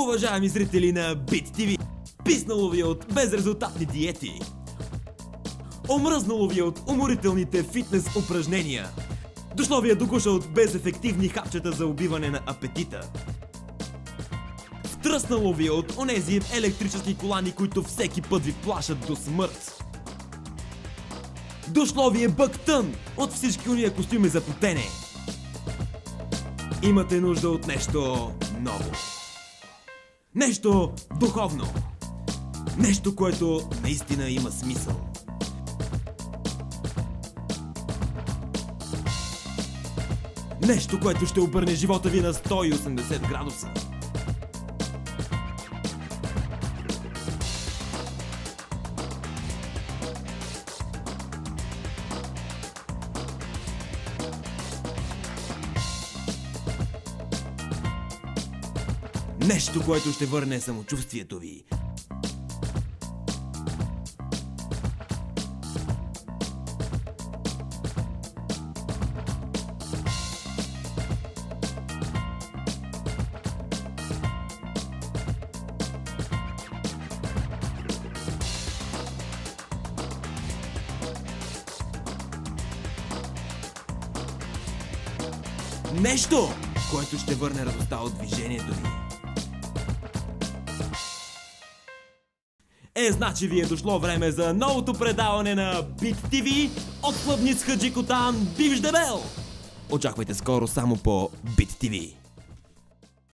Уважаеми зрители на Bit TV, писнало ви от безрезултатни диети, омръзнало ви от уморителните фитнес упражнения, дошло ви е до гуша от безефективни хапчета за убиване на апетита, втръснало ви от онези електрически колани, които всеки път ви плашат до смърт. Дошло ви е бъктън от всички уния костюми за потене. Имате нужда от нещо ново. Нещо духовно. Нещо, което наистина има смисъл. Нещо, което ще обърне живота ви на 180 градуса. Нещо, което ще върне самочувствието ви. Нещо, което ще върне радостта от движението ви. Значи ви е дошло време за новото предаване на Bit TV от Клъбниц Хаджи Котан, бивш дебел! Очаквайте скоро само по Bit TV.